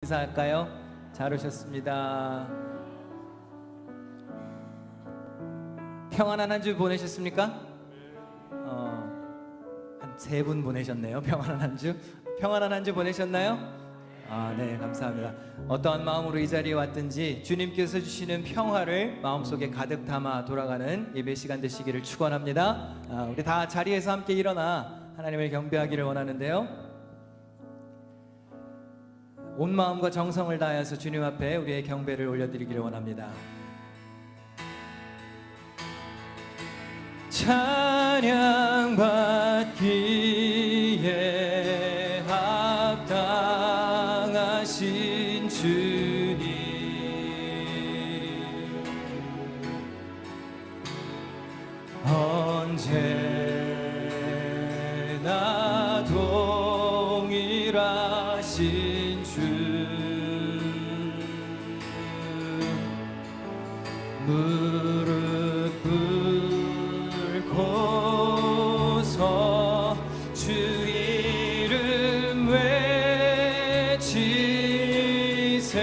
인사할까요? 잘 오셨습니다. 평안한 한 주 보내셨습니까? 한 3분 보내셨네요. 평안한 한 주. 평안한 한 주 보내셨나요? 네, 감사합니다. 어떠한 마음으로 이 자리에 왔든지 주님께서 주시는 평화를 마음속에 가득 담아 돌아가는 예배 시간 되시기를 축원합니다. 우리 다 자리에서 함께 일어나 하나님을 경배하기를 원하는데요, 온 마음과 정성을 다하여서 주님 앞에 우리의 경배를 올려드리기를 원합니다. 찬양받기에 합당하신 주님, 언제나 동일하신 주, 무릎 꿇고서 주 이름 외치세.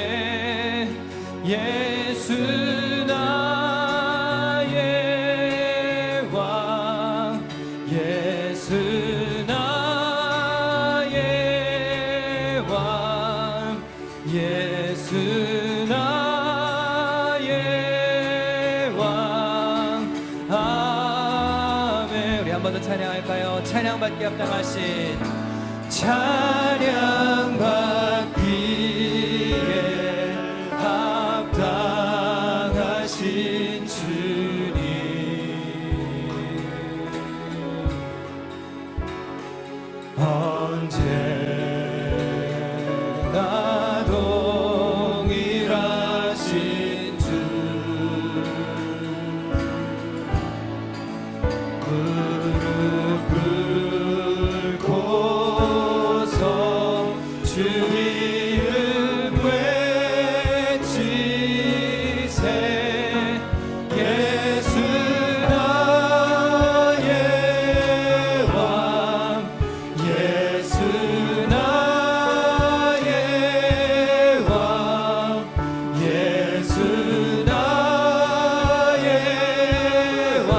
예수 나의 왕, 예수 나의 왕, 예수 나의 왕. 아멘. 우리 한 번 더 찬양할까요? 찬양받기 합당하신, 찬양받기에 합당하신 주님, 언제나 동일하신 주, 무릎 꿇고서 주 이름 외치세. 예수 나의 왕, 예수 나의 왕, 예수 나의 왕.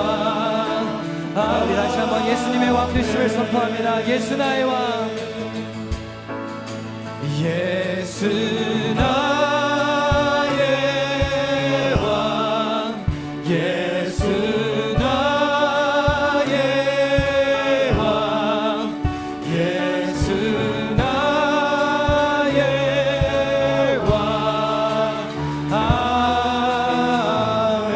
우리 다시 한번 예수님의 왕 되심을 선포합니다. 예수 나의 왕, 예수 나의 왕, 예수 나의 왕, 예수 나의 왕. 아멘.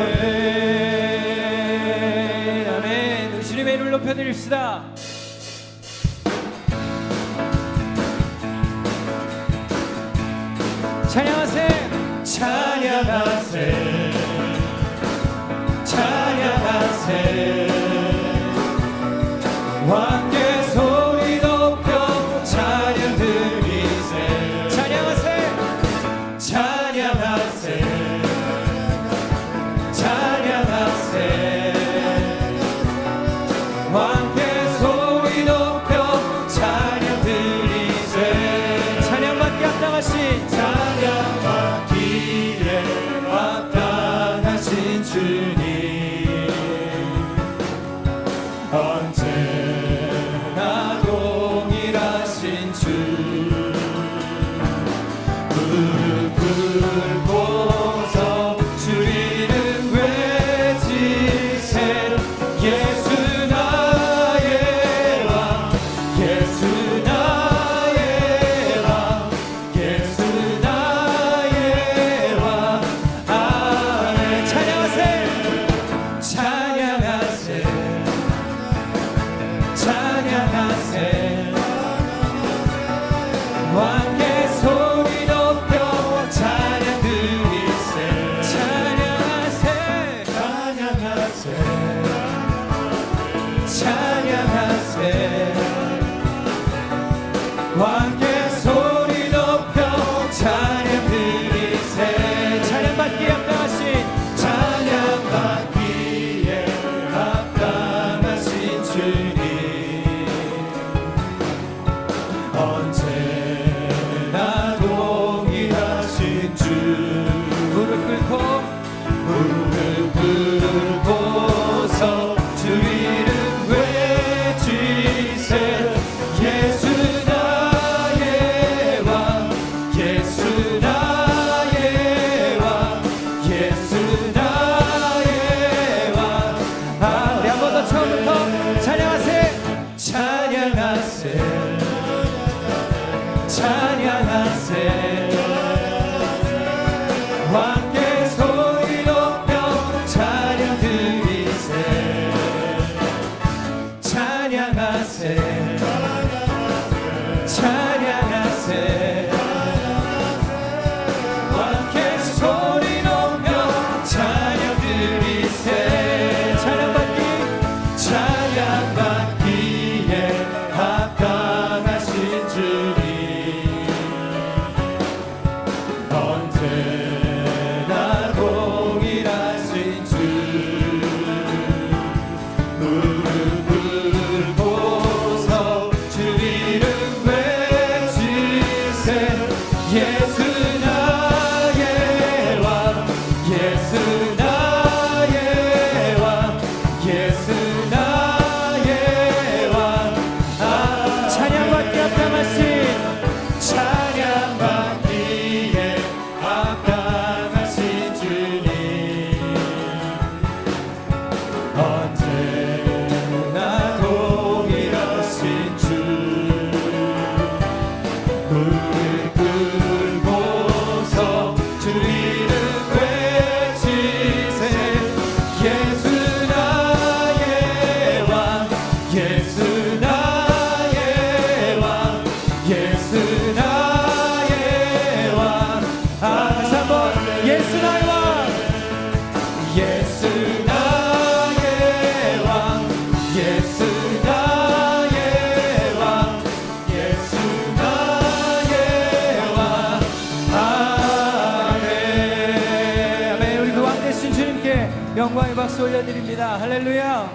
아멘. 우리 주님의 이름을 높여드립시다. 찬양하세, 찬양하세, 찬양하세. 왕께 소리 높여 찬양 드리세. 찬양하세, 찬양하세, 찬양하세. 왕께 소리 높여 찬양 드리세. 찬양받기 합당하신, 찬양받기에 합당하신 주님, 언제나 동일하신 주, 무릎 꿇고서 주 이름 외치세. 예수 나의 왕, 예수 나의 왕, 예수 나의 왕. 아멘. 찬양하세, 찬양하세, 찬양하세. 왕께 소리 높여 찬양 드리세. 찬양하세, 찬양하세, 찬양하세. 왕께 소리 높여 찬양 드리세. 찬양받기에 합당하신, 찬양받기에 합당하신 주님, 언제나 동일 예수 나의 왕 예수 나의 왕 예수 나의 왕 찬양받기 합당하신 찬양받기에 합당하신 주님 언제나 동일하신 주 무릎 꿇고서 주 이름 외치세 예수 나의 왕 예수 나의 왕 예수 나의 왕 다시 한번 예수 나의 왕 예수 나의 왕 예수 나의 왕 예수 나의 왕 아멘 아멘 우리 그 왕 되신 주님께 영광의 박수 올려드립니다. 할렐루야.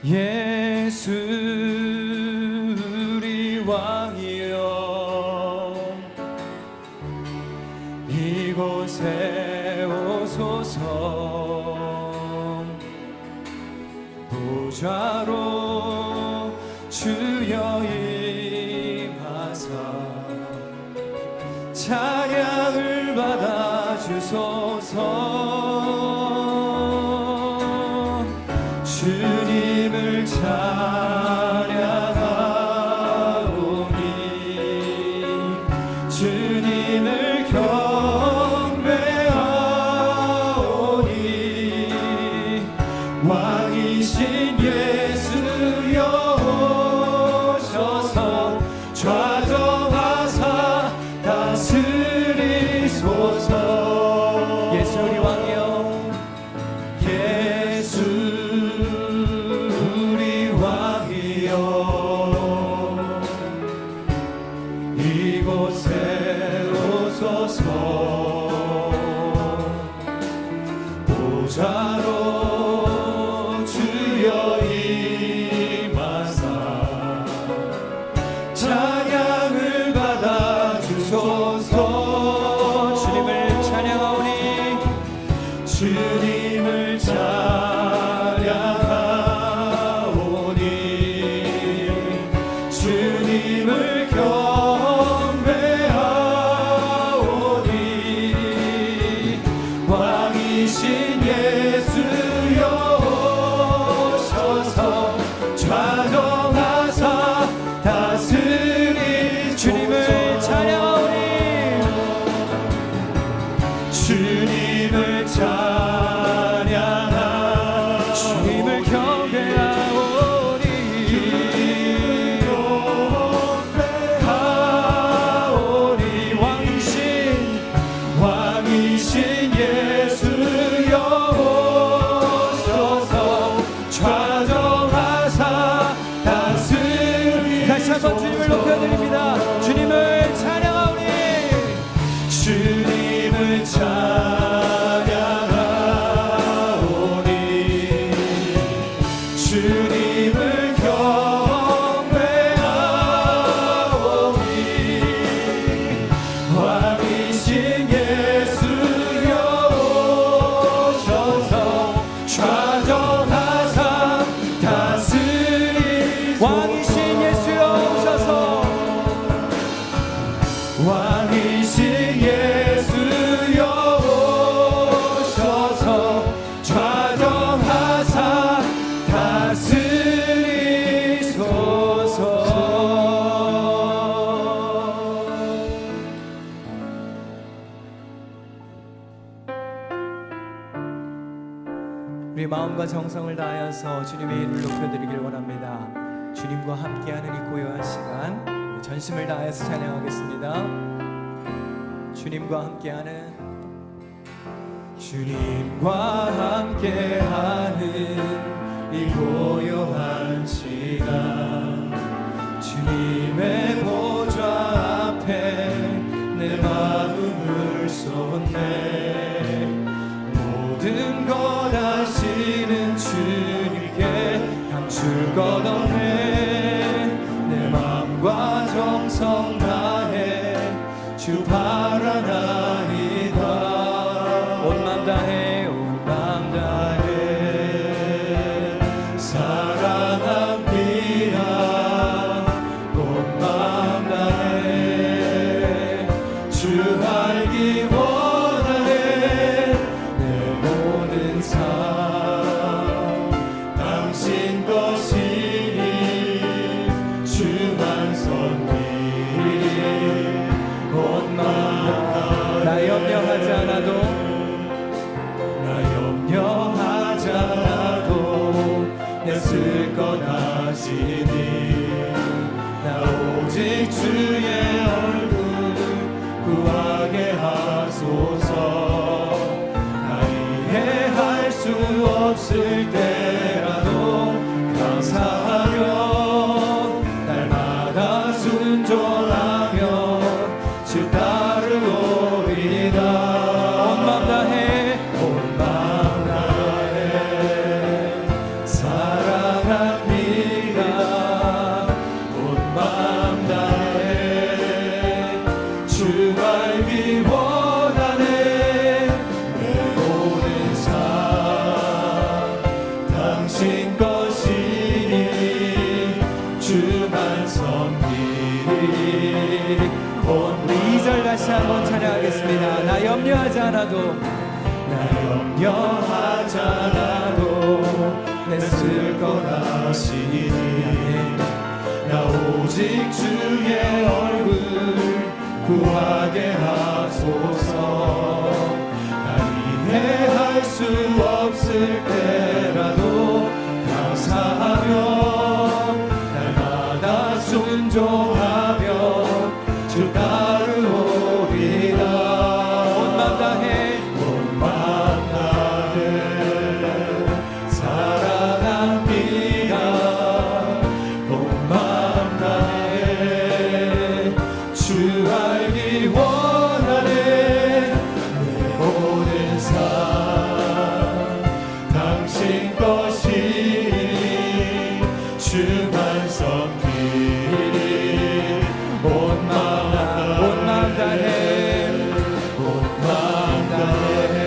예수 우리 왕이여 이곳에 오소서 보좌로 주여 임하사 찬양을 받아 주소서 주님을 찬양하오니 주님을 경배하오니 왕이신 예수여 오셔서 좌정하사 다스리소서 예수 우리 왕이여 예수 우리 왕이여 이곳에 오소서 보좌로 주여 임하사 찬양을 받아 주소서 주님을 찬양하오니 주님을 찬양하오니 주님을 경배하오니 왕이신 예수여 오셔서 좌정하사 다스리 주님을 찬양하오니 주님을 찬양하오니 주님을 경배하오니 경배하오니 왕이신 예수여 오셔서 좌정하사 다스리 다시 한번 주님을 높여드립니다. 주님을 찬양하오니 주님을 찬양하오니 주님을 경배하오니 왕이신 예수여 오셔서 좌정하사 다스리 왕이신 예수여 오셔서 왕이신 예수여 오셔서 좌정하사 다스리소서 우리 마음과 정성을 다하여서 주님의 이름을 높여드리길 원합니다. 주님과 함께하는 이 고요한 시간 전심을 다해서 찬양하겠습니다. 주님과 함께하는 이 고요한 시간 주님의 보좌 앞에 내 마음을 쏟네 모든 것 아시는 주님께 감출 것 없네 내 마음과 정 정성 다해 주 바라나이다. 온 맘 다해 온 맘 다해 사랑합니다. 온 맘 다해 주 알기 원하네. 내 모든 삶 당신 것이니 주만 섬기리. 온 맘 나 염려하지 않아도 내 쓸 것 아시니. 나 오직 주의 얼굴 구하게 하소서. 나 이해할 수 없을 때라도 감사하며 날마다 순종하며 주 따르오리이다. 온 맘 다해 온 맘 다해 사랑합니다. 온 맘 다해 주 알기 원하네. 내 모든 삶 당신 것이니 주만 섬기리. 우리 2절 다시 한번 찬양하겠습니다. 나 염려하지 않아도 내 쓸 것 아시니. 나 오직 주의 얼굴 구하게 하소서. 나 이해할 수 없을 때라도 감사하며 날마다 순종하며 주 따르오리이다. 온 맘 다해 온 맘 다해 사랑합니다. 온 맘 다해 주 알기 원하네. 내 모든 삶 당신 것이니 주만 섬기리. 온 맘 다해 온 맘 다해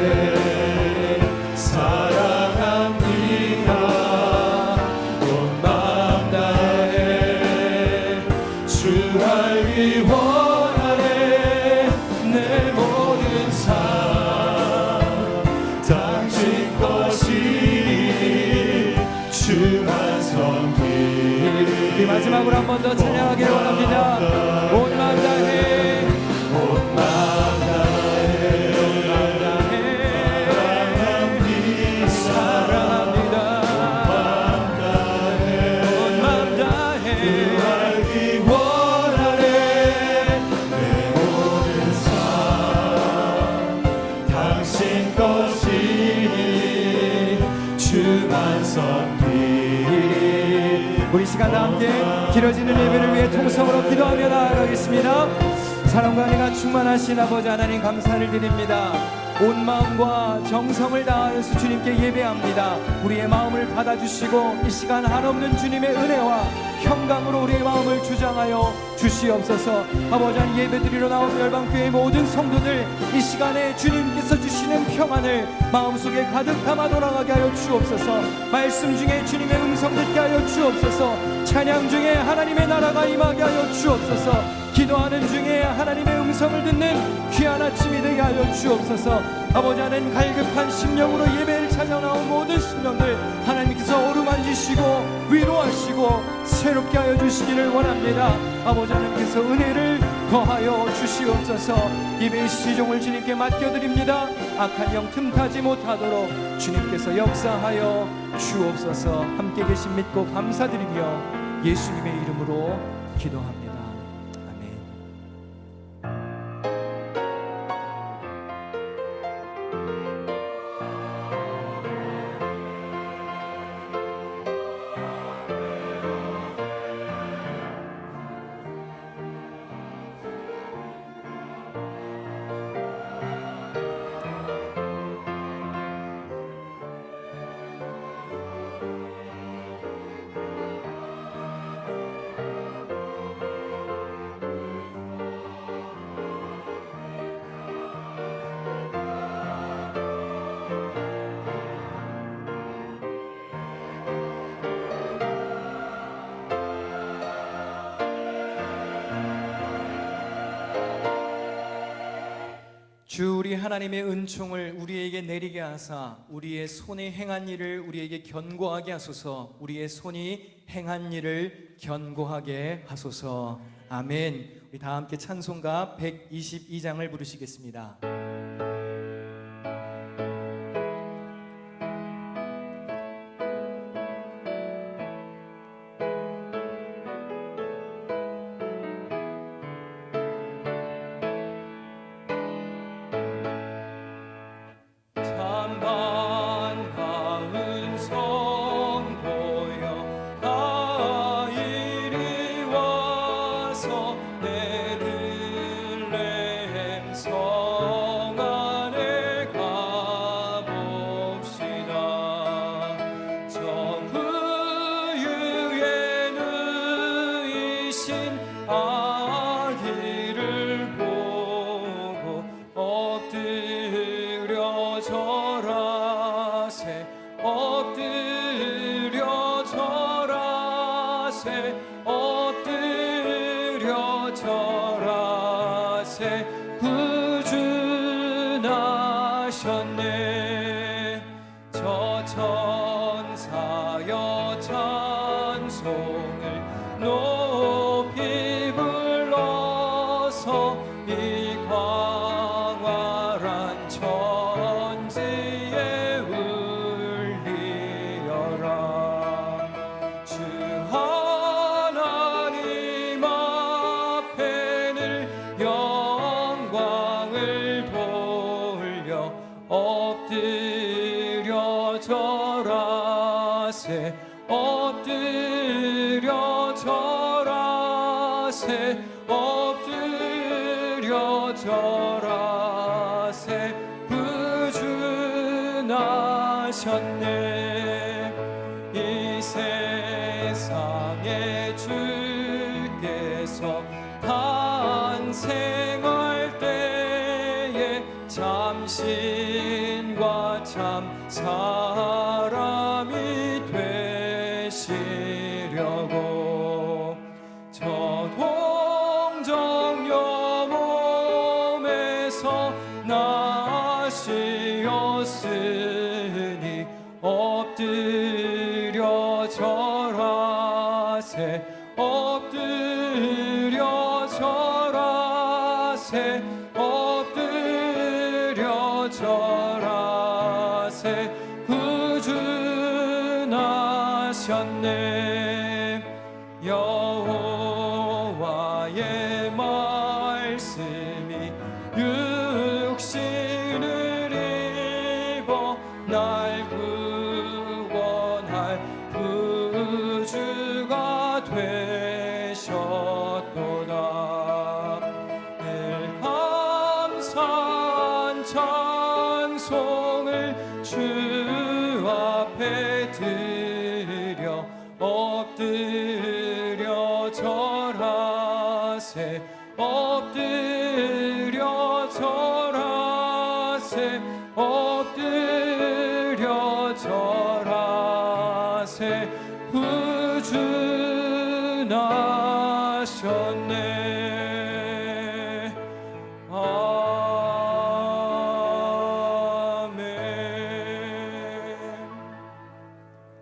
사랑합니다. 온 맘 다해 주 알기 원하네. 내 모든 삶 당신 것이니 주만 섬기리. 우리 마지막으로 한 번 더 찬양하기를 원합니다. 온 맘 다해 온 맘 다해 사랑합니다. 온 맘 다해 알기 원하네. 내 모든 삶 당신 것이니 주만 섬기리. 우리 시간 다 함께 길어지는 예배를 위해 통성으로 기도하며 나아가겠습니다. 사랑과 은혜가 충만하신 아버지 하나님 감사를 드립니다. 온 마음과 정성을 다하여서 주님께 예배합니다. 우리의 마음을 받아주시고 이 시간 한없는 주님의 은혜와 평강으로 우리의 마음을 주장하여 주시옵소서. 아버지 하나님 예배드리러 나온 열방교회 모든 성도들 이 시간에 주님께서 주시는 평안을 마음속에 가득 담아 돌아가게 하여 주옵소서. 말씀 중에 주님의 음성 듣게 하여 주옵소서. 찬양 중에 하나님의 나라가 임하게 하여 주옵소서. 기도하는 중에 하나님의 음성을 듣는 귀한 아침이 되게 하여 주옵소서. 아버지 하나님 갈급한 심령으로 예배를 찾아 나온 모든 심령들 하나님께서 어루만지시고 위로하시고 새롭게 하여 주시기를 원합니다. 아버지 하나님께서 은혜를 더하여 주시옵소서. 예배의 시종을 주님께 맡겨드립니다. 악한 영 틈타지 못하도록 주님께서 역사하여 주옵소서. 함께 계신 믿고 감사드리며 예수님의 이름으로 기도합니다. 주 우리 하나님의 은총을 우리에게 내리게 하사 우리의 손이 행한 일을 우리에게 견고하게 하소서. 우리의 손이 행한 일을 견고하게 하소서. 아멘. 우리 다 함께 찬송가 122장을 부르시겠습니다. 구주나셨네. 저 천사여 찬송을 높이 불러서 이 광활한 천지에 울리어라. 주 하나님 앞에는 영광을 돌려 엎드려 절하세. 엎드려 절하세. 엎드려 절하세. 구주나셨네. 이 세상에 주께서 탄생할 때에 참신과 참 사람이 되시려고 저 동정녀 몸에서 나시었으니 엎드려 절하세. 엎드려 절하세. 엎드려 절하세. 구주나셨네. 여호와의 말씀이 육신을 입어 날 구원할 구주가 되셨도다. 늘 감사한 찬송을 주 앞에 드려 엎드려 절하세. 엎드려 절하세. 엎드려 절하세. 구주나셨네. 아멘.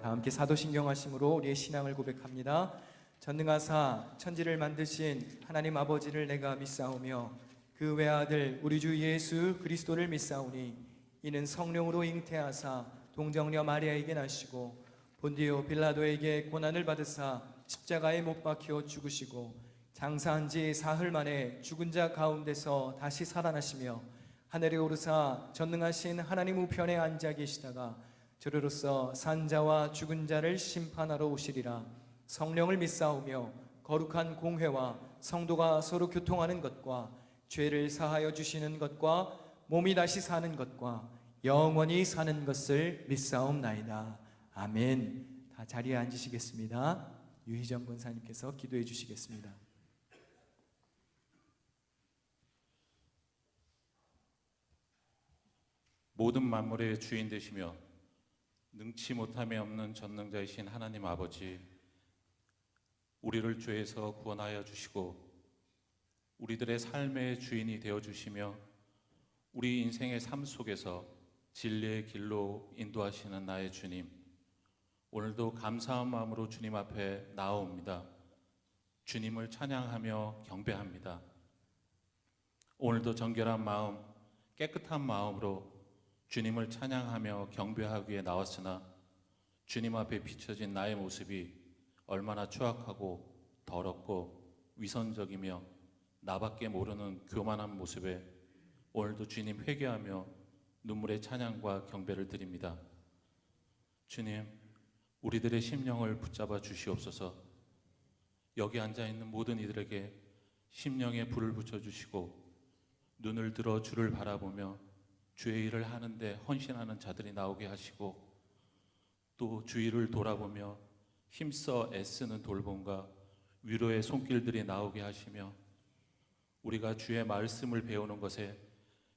다 함께 사도신경 하심으로 우리의 신앙을 고백합니다. 전능하사 천지를 만드신 하나님 아버지를 내가 믿사오며 그 외아들 우리 주 예수 그리스도를 믿사오니 이는 성령으로 잉태하사 동정녀 마리아에게 나시고 본디오 빌라도에게 고난을 받으사 십자가에 못 박혀 죽으시고 장사한 지 사흘 만에 죽은 자 가운데서 다시 살아나시며 하늘에 오르사 전능하신 하나님 우편에 앉아 계시다가 저로서 산자와 죽은 자를 심판하러 오시리라. 성령을 믿사오며 거룩한 공회와 성도가 서로 교통하는 것과 죄를 사하여 주시는 것과 몸이 다시 사는 것과 영원히 사는 것을 믿사옵나이다. 아멘. 다 자리에 앉으시겠습니다. 유희정 권사님께서 기도해 주시겠습니다. 모든 만물의 주인 되시며 능치 못함이 없는 전능자이신 하나님 아버지, 우리를 죄에서 구원하여 주시고 우리들의 삶의 주인이 되어 주시며 우리 인생의 삶 속에서 진리의 길로 인도하시는 나의 주님, 오늘도 감사한 마음으로 주님 앞에 나아옵니다. 주님을 찬양하며 경배합니다. 오늘도 정결한 마음, 깨끗한 마음으로 주님을 찬양하며 경배하기 위해 나왔으나 주님 앞에 비춰진 나의 모습이 얼마나 추악하고 더럽고 위선적이며 나밖에 모르는 교만한 모습에 오늘도 주님 회개하며 눈물의 찬양과 경배를 드립니다. 주님, 우리들의 심령을 붙잡아 주시옵소서. 여기 앉아있는 모든 이들에게 심령에 불을 붙여주시고 눈을 들어 주를 바라보며 주의 일을 하는데 헌신하는 자들이 나오게 하시고 또 주위를 돌아보며 힘써 애쓰는 돌봄과 위로의 손길들이 나오게 하시며 우리가 주의 말씀을 배우는 것에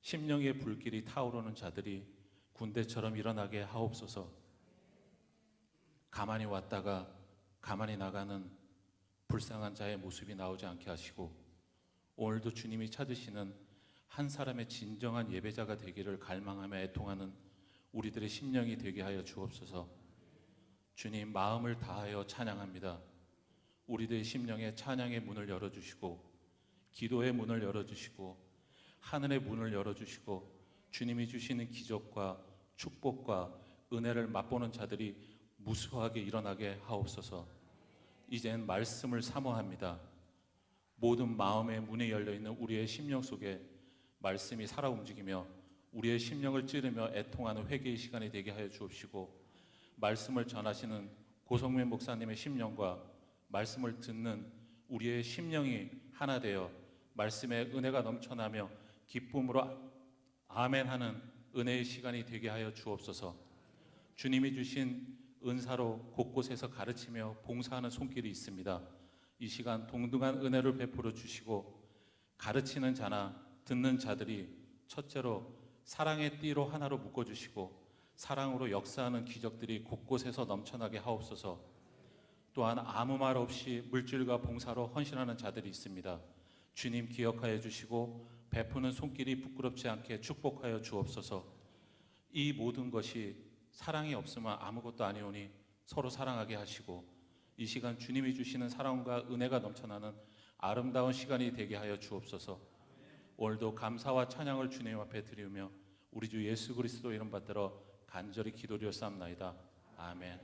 심령의 불길이 타오르는 자들이 군대처럼 일어나게 하옵소서. 가만히 왔다가 가만히 나가는 불쌍한 자의 모습이 나오지 않게 하시고 오늘도 주님이 찾으시는 한 사람의 진정한 예배자가 되기를 갈망하며 애통하는 우리들의 심령이 되게 하여 주옵소서. 주님, 마음을 다하여 찬양합니다. 우리들의 심령에 찬양의 문을 열어주시고 기도의 문을 열어주시고 하늘의 문을 열어주시고 주님이 주시는 기적과 축복과 은혜를 맛보는 자들이 무수하게 일어나게 하옵소서. 이젠 말씀을 사모합니다. 모든 마음의 문이 열려있는 우리의 심령 속에 말씀이 살아 움직이며 우리의 심령을 찌르며 애통하는 회개의 시간이 되게 하여 주옵시고 말씀을 전하시는 고성민 목사님의 심령과 말씀을 듣는 우리의 심령이 하나 되어 말씀의 은혜가 넘쳐나며 기쁨으로 아멘하는 은혜의 시간이 되게 하여 주옵소서. 주님이 주신 은사로 곳곳에서 가르치며 봉사하는 손길이 있습니다. 이 시간 동등한 은혜를 베풀어 주시고 가르치는 자나 듣는 자들이 첫째로 사랑의 띠로 하나로 묶어주시고 사랑으로 역사하는 기적들이 곳곳에서 넘쳐나게 하옵소서. 또한 아무 말 없이 물질과 봉사로 헌신하는 자들이 있습니다. 주님 기억하여 주시고 베푸는 손길이 부끄럽지 않게 축복하여 주옵소서. 이 모든 것이 사랑이 없으면 아무것도 아니오니 서로 사랑하게 하시고 이 시간 주님이 주시는 사랑과 은혜가 넘쳐나는 아름다운 시간이 되게 하여 주옵소서. 오늘도 감사와 찬양을 주님 앞에 드리며 우리 주 예수 그리스도 이름 받들어 간절히 기도드렸사옵나이다. 아멘.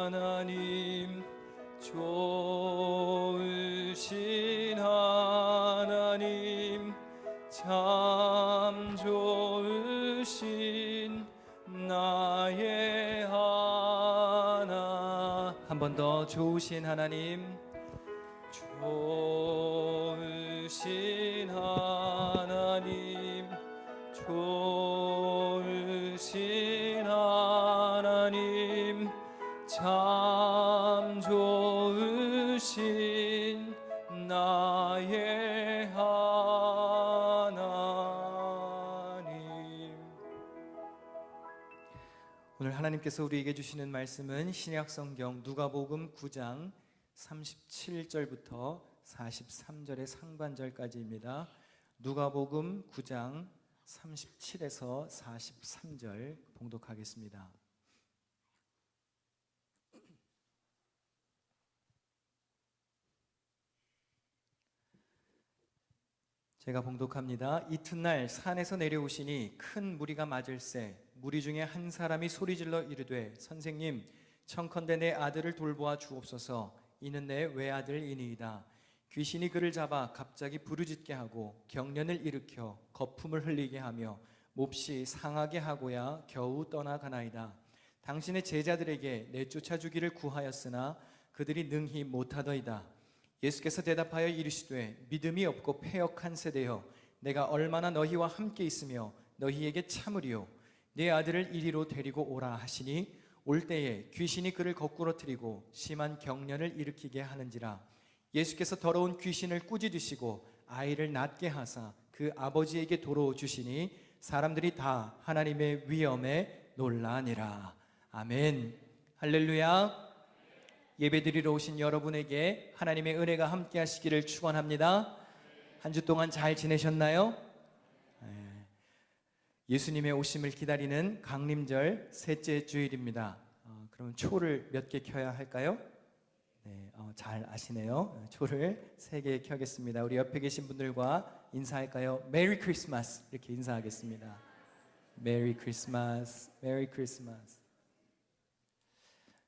하나님, 좋으신 하나님, 참 좋으신 나의 하나. 한 번 더. 좋으신 하나님, 좋으신 하나님, 좋으신 하나님, 참 좋으신 나의 하나님. 오늘 하나님께서 우리에게 주시는 말씀은 신약 성경 누가복음 9장 37절부터 43절의 상반절까지입니다. 누가복음 9장 37에서 43절 봉독하겠습니다. 제가 봉독합니다. 이튿날 산에서 내려오시니 큰 무리가 맞을세 무리 중에 한 사람이 소리질러 이르되 선생님, 청컨대 내 아들을 돌보아 주옵소서. 이는 내 외아들이니이다. 귀신이 그를 잡아 갑자기 부르짖게 하고 경련을 일으켜 거품을 흘리게 하며 몹시 상하게 하고야 겨우 떠나가나이다. 당신의 제자들에게 내쫓아 주기를 구하였으나 그들이 능히 못하더이다. 예수께서 대답하여 이르시되 믿음이 없고 패역한 세대여, 내가 얼마나 너희와 함께 있으며 너희에게 참으리요. 네 아들을 이리로 데리고 오라 하시니 올 때에 귀신이 그를 거꾸러뜨리고 심한 경련을 일으키게 하는지라. 예수께서 더러운 귀신을 꾸짖으시고 아이를 낫게 하사 그 아버지에게 도로 주시니 사람들이 다 하나님의 위엄에 놀라니라. 아멘. 할렐루야. 예배드리러 오신 여러분에게 하나님의 은혜가 함께 하시기를 축원합니다. 한 주 동안 잘 지내셨나요? 예수님의 오심을 기다리는 강림절 셋째 주일입니다. 그러면 초를 몇 개 켜야 할까요? 네, 잘 아시네요. 초를 3개 켜겠습니다. 우리 옆에 계신 분들과 인사할까요? 메리 크리스마스 이렇게 인사하겠습니다. 메리 크리스마스, 메리 크리스마스.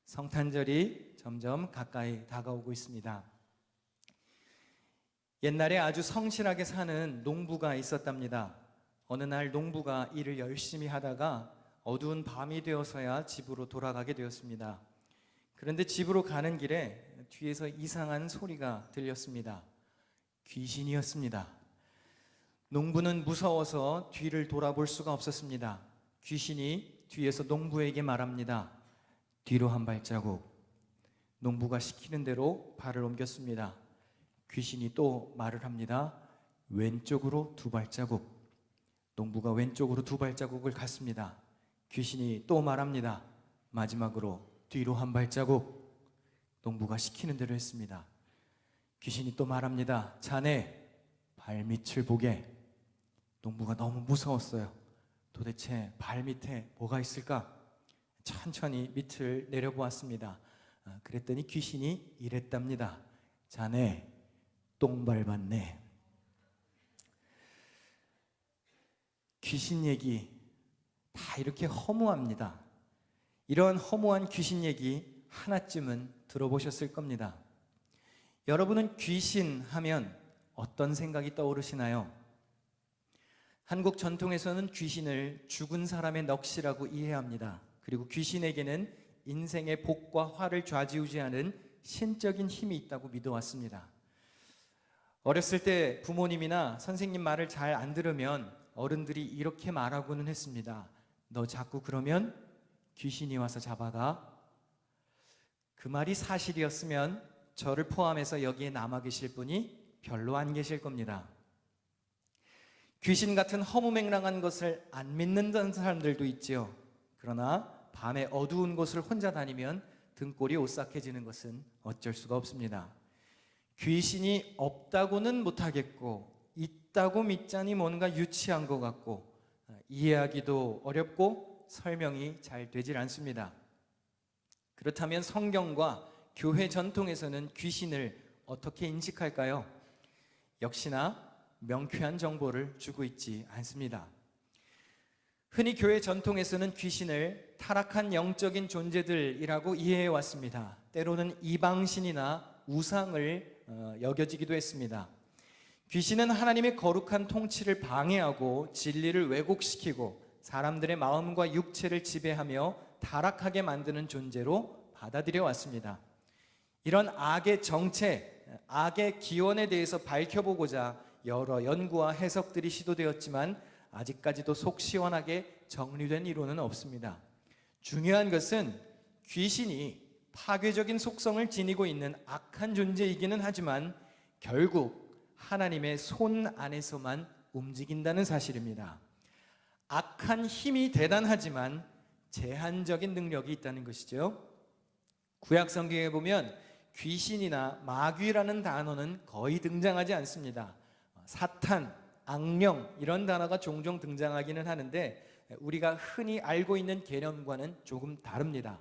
성탄절이 점점 가까이 다가오고 있습니다. 옛날에 아주 성실하게 사는 농부가 있었답니다. 어느 날 농부가 일을 열심히 하다가 어두운 밤이 되어서야 집으로 돌아가게 되었습니다. 그런데 집으로 가는 길에 뒤에서 이상한 소리가 들렸습니다. 귀신이었습니다. 농부는 무서워서 뒤를 돌아볼 수가 없었습니다. 귀신이 뒤에서 농부에게 말합니다. 뒤로 한 발자국. 농부가 시키는 대로 발을 옮겼습니다. 귀신이 또 말을 합니다. 왼쪽으로 2발자국. 농부가 왼쪽으로 2발자국을 갔습니다. 귀신이 또 말합니다. 마지막으로 뒤로 한 발자국. 농부가 시키는 대로 했습니다. 귀신이 또 말합니다. 자네 발밑을 보게. 농부가 너무 무서웠어요. 도대체 발밑에 뭐가 있을까? 천천히 밑을 내려보았습니다. 그랬더니 귀신이 이랬답니다. 자네 똥 밟았네. 귀신 얘기 다 이렇게 허무합니다. 이런 허무한 귀신 얘기 하나쯤은 들어보셨을 겁니다. 여러분은 귀신 하면 어떤 생각이 떠오르시나요? 한국 전통에서는 귀신을 죽은 사람의 넋이라고 이해합니다. 그리고 귀신에게는 인생의 복과 화를 좌지우지하는 신적인 힘이 있다고 믿어왔습니다. 어렸을 때 부모님이나 선생님 말을 잘 안 들으면 어른들이 이렇게 말하고는 했습니다. 너 자꾸 그러면 귀신이 와서 잡아가. 그 말이 사실이었으면 저를 포함해서 여기에 남아 계실 분이 별로 안 계실 겁니다. 귀신 같은 허무맹랑한 것을 안 믿는 사람들도 있지요. 그러나 밤에 어두운 곳을 혼자 다니면 등골이 오싹해지는 것은 어쩔 수가 없습니다. 귀신이 없다고는 못하겠고 있다고 믿자니 뭔가 유치한 것 같고 이해하기도 어렵고 설명이 잘 되질 않습니다. 그렇다면 성경과 교회 전통에서는 귀신을 어떻게 인식할까요? 역시나 명쾌한 정보를 주고 있지 않습니다. 흔히 교회 전통에서는 귀신을 타락한 영적인 존재들이라고 이해해 왔습니다. 때로는 이방신이나 우상을 여겨지기도 했습니다. 귀신은 하나님의 거룩한 통치를 방해하고 진리를 왜곡시키고 사람들의 마음과 육체를 지배하며 타락하게 만드는 존재로 받아들여 왔습니다. 이런 악의 정체, 악의 기원에 대해서 밝혀보고자 여러 연구와 해석들이 시도되었지만 아직까지도 속 시원하게 정리된 이론은 없습니다. 중요한 것은 귀신이 파괴적인 속성을 지니고 있는 악한 존재이기는 하지만 결국 하나님의 손 안에서만 움직인다는 사실입니다. 악한 힘이 대단하지만 제한적인 능력이 있다는 것이죠. 구약 성경에 보면 귀신이나 마귀라는 단어는 거의 등장하지 않습니다. 사탄, 악령 이런 단어가 종종 등장하기는 하는데 우리가 흔히 알고 있는 개념과는 조금 다릅니다.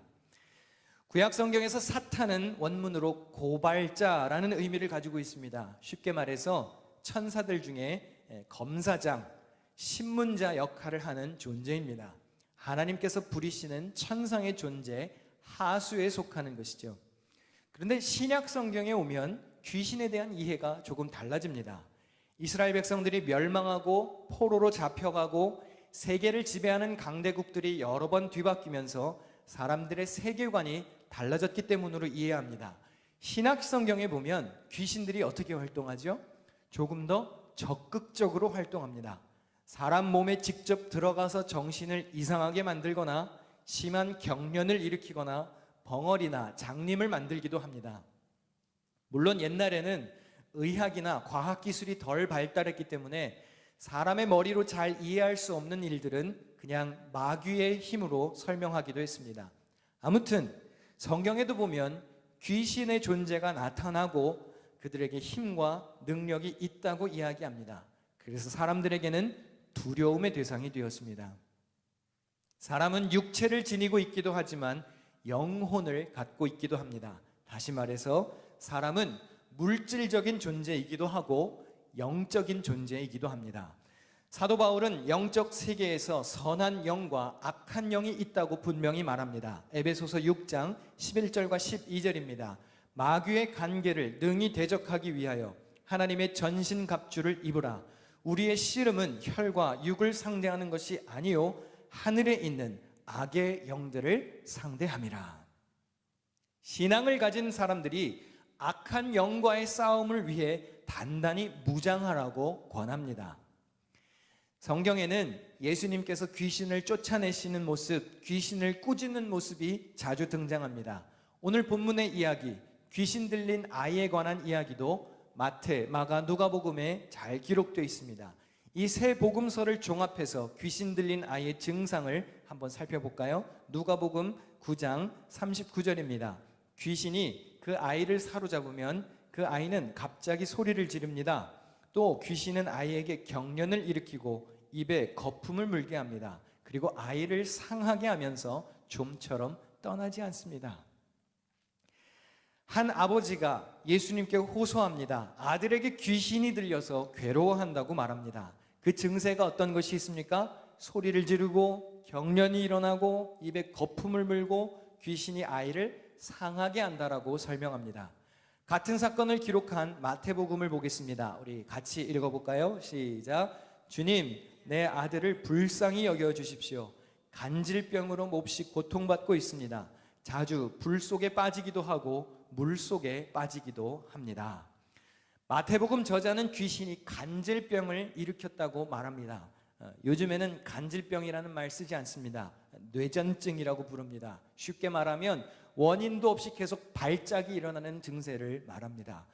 구약 성경에서 사탄은 원문으로 고발자라는 의미를 가지고 있습니다. 쉽게 말해서 천사들 중에 검사장, 신문자 역할을 하는 존재입니다. 하나님께서 부리시는 천상의 존재, 하수에 속하는 것이죠. 그런데 신약 성경에 오면 귀신에 대한 이해가 조금 달라집니다. 이스라엘 백성들이 멸망하고 포로로 잡혀가고 세계를 지배하는 강대국들이 여러 번 뒤바뀌면서 사람들의 세계관이 달라졌기 때문으로 이해합니다. 신약 성경에 보면 귀신들이 어떻게 활동하죠? 조금 더 적극적으로 활동합니다. 사람 몸에 직접 들어가서 정신을 이상하게 만들거나 심한 경련을 일으키거나 벙어리나 장님을 만들기도 합니다. 물론 옛날에는 의학이나 과학기술이 덜 발달했기 때문에 사람의 머리로 잘 이해할 수 없는 일들은 그냥 마귀의 힘으로 설명하기도 했습니다. 아무튼 성경에도 보면 귀신의 존재가 나타나고 그들에게 힘과 능력이 있다고 이야기합니다. 그래서 사람들에게는 두려움의 대상이 되었습니다. 사람은 육체를 지니고 있기도 하지만 영혼을 갖고 있기도 합니다. 다시 말해서 사람은 물질적인 존재이기도 하고 영적인 존재이기도 합니다. 사도 바울은 영적 세계에서 선한 영과 악한 영이 있다고 분명히 말합니다. 에베소서 6장 11절과 12절입니다. 마귀의 관계를 능히 대적하기 위하여 하나님의 전신갑주를 입으라. 우리의 씨름은 혈과 육을 상대하는 것이 아니요 하늘에 있는 악의 영들을 상대함이라. 신앙을 가진 사람들이 악한 영과의 싸움을 위해 단단히 무장하라고 권합니다. 성경에는 예수님께서 귀신을 쫓아내시는 모습, 귀신을 꾸짖는 모습이 자주 등장합니다. 오늘 본문의 이야기, 귀신 들린 아이에 관한 이야기도 마태, 마가, 누가복음에 잘 기록되어 있습니다. 이 세 복음서를 종합해서 귀신 들린 아이의 증상을 한번 살펴볼까요? 누가복음 9장 39절입니다. 귀신이 그 아이를 사로잡으면 그 아이는 갑자기 소리를 지릅니다. 또 귀신은 아이에게 경련을 일으키고 입에 거품을 물게 합니다. 그리고 아이를 상하게 하면서 좀처럼 떠나지 않습니다. 한 아버지가 예수님께 호소합니다. 아들에게 귀신이 들려서 괴로워한다고 말합니다. 그 증세가 어떤 것이 있습니까? 소리를 지르고 경련이 일어나고 입에 거품을 물고 귀신이 아이를 상하게 한다라고 설명합니다. 같은 사건을 기록한 마태복음을 보겠습니다. 우리 같이 읽어볼까요? 시작. 주님, 내 아들을 불쌍히 여겨주십시오. 간질병으로 몹시 고통받고 있습니다. 자주 불 속에 빠지기도 하고 물 속에 빠지기도 합니다. 마태복음 저자는 귀신이 간질병을 일으켰다고 말합니다. 요즘에는 간질병이라는 말 쓰지 않습니다. 뇌전증이라고 부릅니다. 쉽게 말하면 원인도 없이 계속 발작이 일어나는 증세를 말합니다.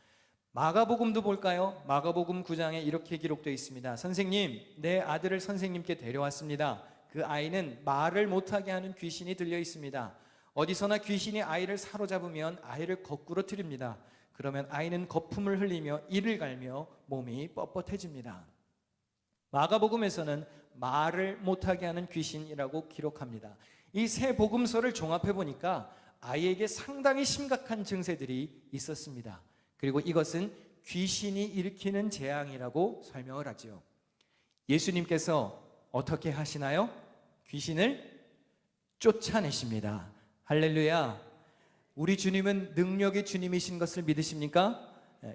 마가복음도 볼까요? 마가복음 9장에 이렇게 기록되어 있습니다. 선생님, 내 아들을 선생님께 데려왔습니다. 그 아이는 말을 못하게 하는 귀신이 들려 있습니다. 어디서나 귀신이 아이를 사로잡으면 아이를 거꾸로 틀입니다. 그러면 아이는 거품을 흘리며 이를 갈며 몸이 뻣뻣해집니다. 마가복음에서는 말을 못하게 하는 귀신이라고 기록합니다. 이 세 복음서를 종합해 보니까 아이에게 상당히 심각한 증세들이 있었습니다. 그리고 이것은 귀신이 일으키는 재앙이라고 설명을 하죠. 예수님께서 어떻게 하시나요? 귀신을 쫓아내십니다. 할렐루야. 우리 주님은 능력의 주님이신 것을 믿으십니까?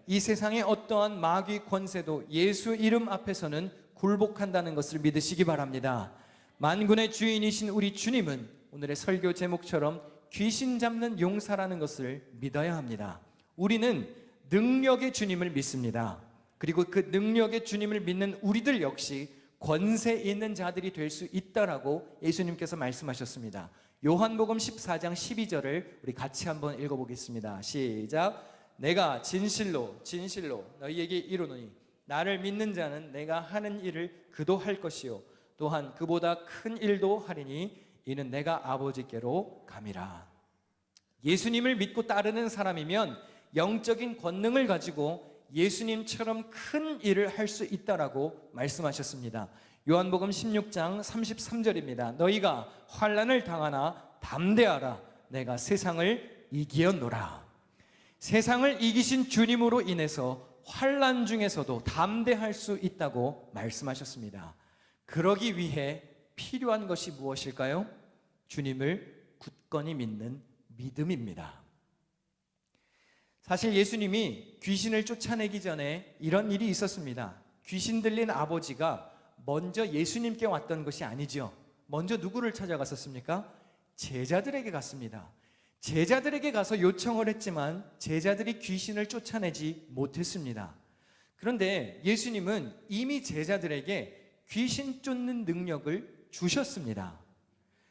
이 세상의 어떠한 마귀 권세도 예수 이름 앞에서는 굴복한다는 것을 믿으시기 바랍니다. 만군의 주인이신 우리 주님은 오늘의 설교 제목처럼 귀신 잡는 용사라는 것을 믿어야 합니다. 우리는 능력의 주님을 믿습니다. 그리고 그 능력의 주님을 믿는 우리들 역시 권세 있는 자들이 될 수 있다라고 예수님께서 말씀하셨습니다. 요한복음 14장 12절을 우리 같이 한번 읽어보겠습니다. 시작. 내가 진실로 너희에게 이르노니 나를 믿는 자는 내가 하는 일을 그도 할 것이요 또한 그보다 큰 일도 하리니 이는 내가 아버지께로 감이라. 예수님을 믿고 따르는 사람이면 영적인 권능을 가지고 예수님처럼 큰 일을 할 수 있다라고 말씀하셨습니다. 요한복음 16장 33절입니다. 너희가 환난을 당하나 담대하라. 내가 세상을 이기었노라. 세상을 이기신 주님으로 인해서 환난 중에서도 담대할 수 있다고 말씀하셨습니다. 그러기 위해 필요한 것이 무엇일까요? 주님을 굳건히 믿는 믿음입니다. 사실 예수님이 귀신을 쫓아내기 전에 이런 일이 있었습니다. 귀신 들린 아버지가 먼저 예수님께 왔던 것이 아니죠. 먼저 누구를 찾아갔었습니까? 제자들에게 갔습니다. 제자들에게 가서 요청을 했지만 제자들이 귀신을 쫓아내지 못했습니다. 그런데 예수님은 이미 제자들에게 귀신 쫓는 능력을 주셨습니다.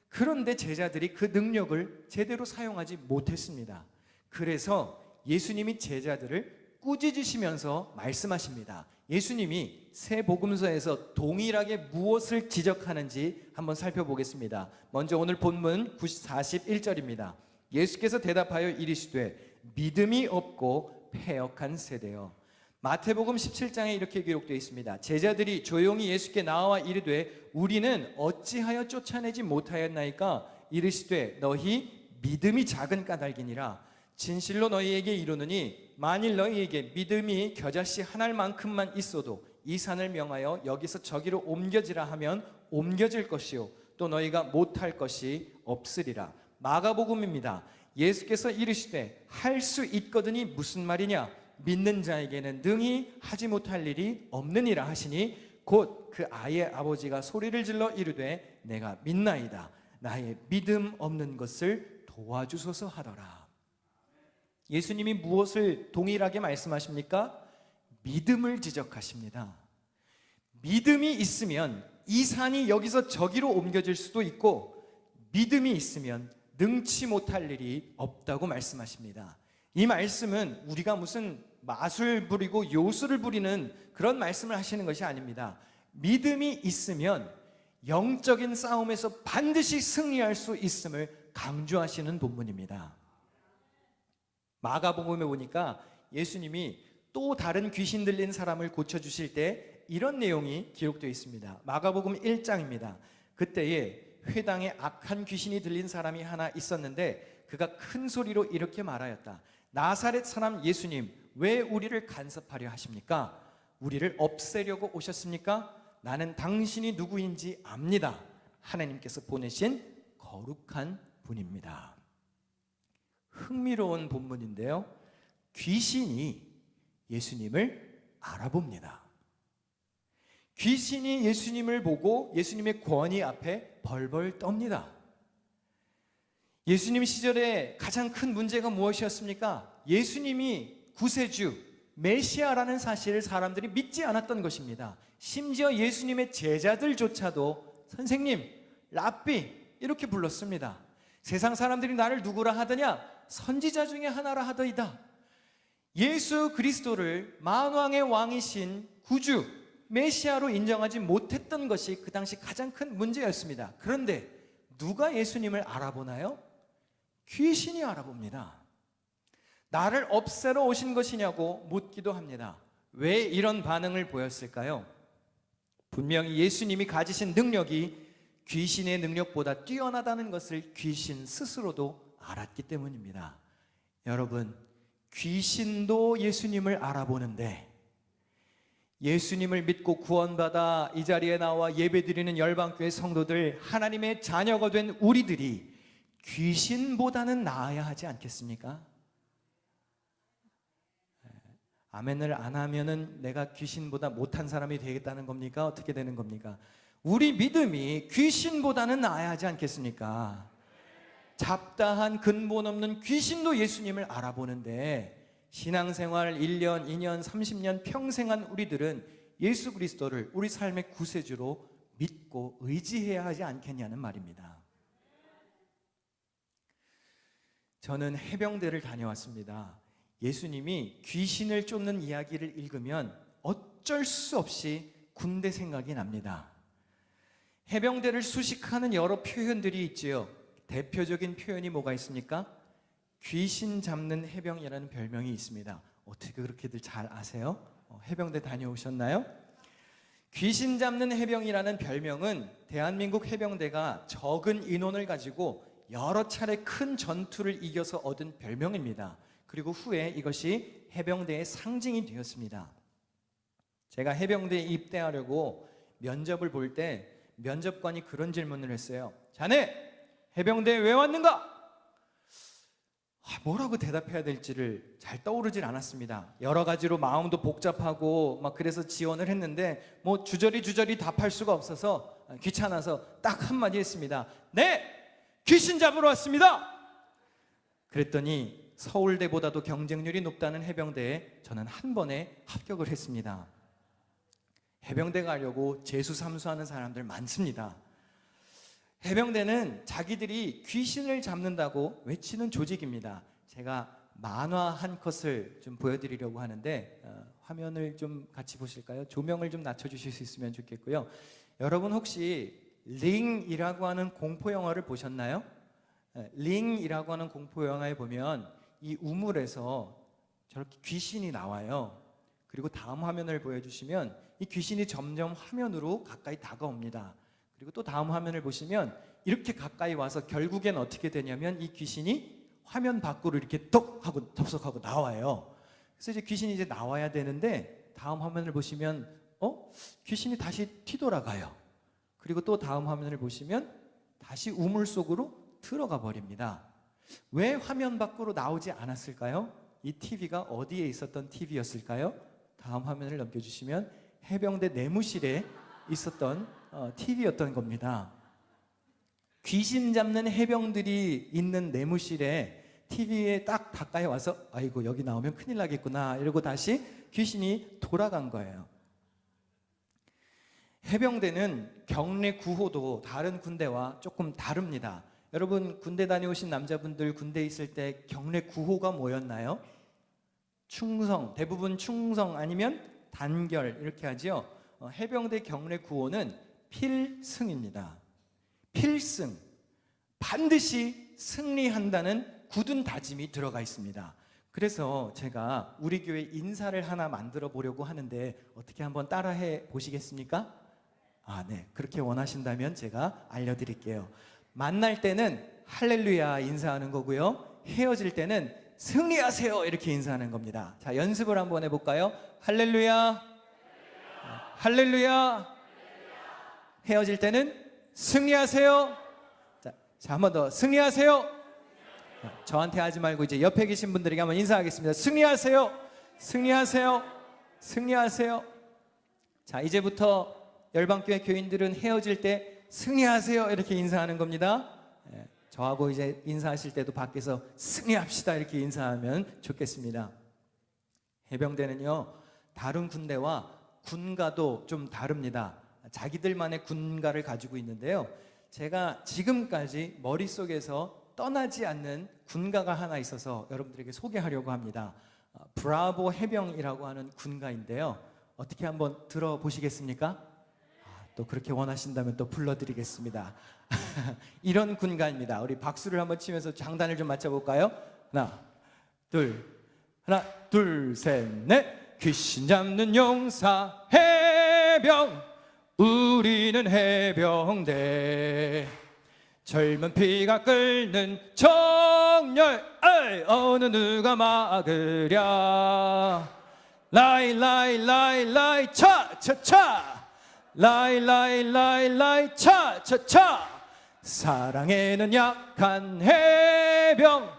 그런데 제자들이 그 능력을 제대로 사용하지 못했습니다. 그래서 예수님이 제자들을 꾸짖으시면서 말씀하십니다. 예수님이 세 복음서에서 동일하게 무엇을 지적하는지 한번 살펴보겠습니다. 먼저 오늘 본문 41절입니다. 예수께서 대답하여 이르시되 믿음이 없고 패역한 세대여. 마태복음 17장에 이렇게 기록되어 있습니다. 제자들이 조용히 예수께 나와 이르되 우리는 어찌하여 쫓아내지 못하였나이까? 이르시되 너희 믿음이 작은 까닭이니라. 진실로 너희에게 이르노니 만일 너희에게 믿음이 겨자씨 한 알만큼만 있어도 이 산을 명하여 여기서 저기로 옮겨지라 하면 옮겨질 것이요 또 너희가 못할 것이 없으리라. 마가복음입니다. 예수께서 이르시되 할 수 있거든이 무슨 말이냐? 믿는 자에게는 능히 하지 못할 일이 없느니라 하시니 곧 그 아이의 아버지가 소리를 질러 이르되 내가 믿나이다. 나의 믿음 없는 것을 도와주소서 하더라. 예수님이 무엇을 동일하게 말씀하십니까? 믿음을 지적하십니다. 믿음이 있으면 이 산이 여기서 저기로 옮겨질 수도 있고 믿음이 있으면 능치 못할 일이 없다고 말씀하십니다. 이 말씀은 우리가 무슨 마술 부리고 요술을 부리는 그런 말씀을 하시는 것이 아닙니다. 믿음이 있으면 영적인 싸움에서 반드시 승리할 수 있음을 강조하시는 본문입니다. 마가복음에 보니까 예수님이 또 다른 귀신 들린 사람을 고쳐주실 때 이런 내용이 기록되어 있습니다. 마가복음 1장입니다. 그때에 회당에 악한 귀신이 들린 사람이 하나 있었는데 그가 큰 소리로 이렇게 말하였다. 나사렛 사람 예수님, 왜 우리를 간섭하려 하십니까? 우리를 없애려고 오셨습니까? 나는 당신이 누구인지 압니다. 하나님께서 보내신 거룩한 분입니다. 흥미로운 본문인데요. 귀신이 예수님을 알아봅니다. 귀신이 예수님을 보고 예수님의 권위 앞에 벌벌 떱니다. 예수님 시절에 가장 큰 문제가 무엇이었습니까? 예수님이 구세주, 메시아라는 사실을 사람들이 믿지 않았던 것입니다. 심지어 예수님의 제자들조차도 선생님, 랍비 이렇게 불렀습니다. 세상 사람들이 나를 누구라 하더냐? 선지자 중에 하나라 하더이다. 예수 그리스도를 만왕의 왕이신 구주, 메시아로 인정하지 못했던 것이 그 당시 가장 큰 문제였습니다. 그런데 누가 예수님을 알아보나요? 귀신이 알아봅니다. 나를 없애러 오신 것이냐고 묻기도 합니다. 왜 이런 반응을 보였을까요? 분명히 예수님이 가지신 능력이 귀신의 능력보다 뛰어나다는 것을 귀신 스스로도 알았기 때문입니다. 여러분, 귀신도 예수님을 알아보는데 예수님을 믿고 구원받아 이 자리에 나와 예배드리는 열방교회 성도들, 하나님의 자녀가 된 우리들이 귀신보다는 나아야 하지 않겠습니까? 아멘을 안 하면은 내가 귀신보다 못한 사람이 되겠다는 겁니까? 어떻게 되는 겁니까? 우리 믿음이 귀신보다는 나아야 하지 않겠습니까? 잡다한 근본 없는 귀신도 예수님을 알아보는데 신앙생활 1년, 2년, 30년 평생한 우리들은 예수 그리스도를 우리 삶의 구세주로 믿고 의지해야 하지 않겠냐는 말입니다. 저는 해병대를 다녀왔습니다. 예수님이 귀신을 쫓는 이야기를 읽으면 어쩔 수 없이 군대 생각이 납니다. 해병대를 수식하는 여러 표현들이 있지요. 대표적인 표현이 뭐가 있습니까? 귀신 잡는 해병이라는 별명이 있습니다. 어떻게 그렇게들 잘 아세요? 해병대 다녀오셨나요? 귀신 잡는 해병이라는 별명은 대한민국 해병대가 적은 인원을 가지고 여러 차례 큰 전투를 이겨서 얻은 별명입니다. 그리고 후에 이것이 해병대의 상징이 되었습니다. 제가 해병대에 입대하려고 면접을 볼 때 면접관이 그런 질문을 했어요. 자네 해병대에 왜 왔는가? 뭐라고 대답해야 될지를 잘 떠오르질 않았습니다. 여러 가지로 마음도 복잡하고 막 그래서 지원을 했는데 뭐 주저리 답할 수가 없어서 귀찮아서 딱 한마디 했습니다. 네! 귀신 잡으러 왔습니다! 그랬더니 서울대보다도 경쟁률이 높다는 해병대에 저는 한 번에 합격을 했습니다. 해병대 가려고 재수삼수하는 사람들 많습니다. 해병대는 자기들이 귀신을 잡는다고 외치는 조직입니다. 제가 만화 한 컷을 좀 보여드리려고 하는데 화면을 좀 같이 보실까요? 조명을 좀 낮춰주실 수 있으면 좋겠고요. 여러분 혹시 링이라고 하는 공포 영화를 보셨나요? 링이라고 하는 공포 영화에 보면 이 우물에서 저렇게 귀신이 나와요. 그리고 다음 화면을 보여주시면 이 귀신이 점점 화면으로 가까이 다가옵니다. 그리고 또 다음 화면을 보시면 이렇게 가까이 와서 결국엔 어떻게 되냐면 이 귀신이 화면 밖으로 이렇게 톡 하고 접속하고 나와요. 그래서 이제 귀신이 이제 나와야 되는데 다음 화면을 보시면 귀신이 다시 튀돌아가요. 그리고 또 다음 화면을 보시면 다시 우물 속으로 들어가 버립니다. 왜 화면 밖으로 나오지 않았을까요? 이 TV가 어디에 있었던 TV였을까요? 다음 화면을 넘겨주시면 해병대 내무실에 있었던 TV였던 겁니다. 귀신 잡는 해병들이 있는 내무실에 TV에 딱 가까이 와서 아이고 여기 나오면 큰일 나겠구나 이러고 다시 귀신이 돌아간 거예요. 해병대는 경례 구호도 다른 군대와 조금 다릅니다. 여러분 군대 다녀오신 남자분들 군대에 있을 때 경례 구호가 뭐였나요? 충성, 대부분 충성 아니면 단결 이렇게 하죠. 해병대 경례 구호는 필승입니다. 필승, 반드시 승리한다는 굳은 다짐이 들어가 있습니다. 그래서 제가 우리 교회 인사를 하나 만들어 보려고 하는데 어떻게 한번 따라해 보시겠습니까? 네, 그렇게 원하신다면 제가 알려드릴게요. 만날 때는 할렐루야 인사하는 거고요. 헤어질 때는 승리하세요 이렇게 인사하는 겁니다. 자, 연습을 한번 해볼까요? 할렐루야, 할렐루야. 헤어질 때는 승리하세요. 자, 한 번 더 승리하세요. 저한테 하지 말고 이제 옆에 계신 분들에게 한번 인사하겠습니다. 승리하세요, 승리하세요, 승리하세요. 자, 이제부터 열방교회 교인들은 헤어질 때 승리하세요 이렇게 인사하는 겁니다. 저하고 이제 인사하실 때도 밖에서 승리합시다 이렇게 인사하면 좋겠습니다. 해병대는요 다른 군대와 군가도 좀 다릅니다. 자기들만의 군가를 가지고 있는데요. 제가 지금까지 머릿속에서 떠나지 않는 군가가 하나 있어서 여러분들에게 소개하려고 합니다. 브라보 해병이라고 하는 군가인데요. 어떻게 한번 들어보시겠습니까? 또 그렇게 원하신다면 또 불러드리겠습니다. 이런 군가입니다. 우리 박수를 한번 치면서 장단을 좀 맞춰볼까요? 하나, 둘, 셋, 넷. 귀신 잡는 용사 해병, 우리는 해병대. 젊은 피가 끓는 정열, 어느 누가 막으랴. 라이 라이 라이 라이 차차차 라이 라이 라이 라이 차차차 사랑에는 약한 해병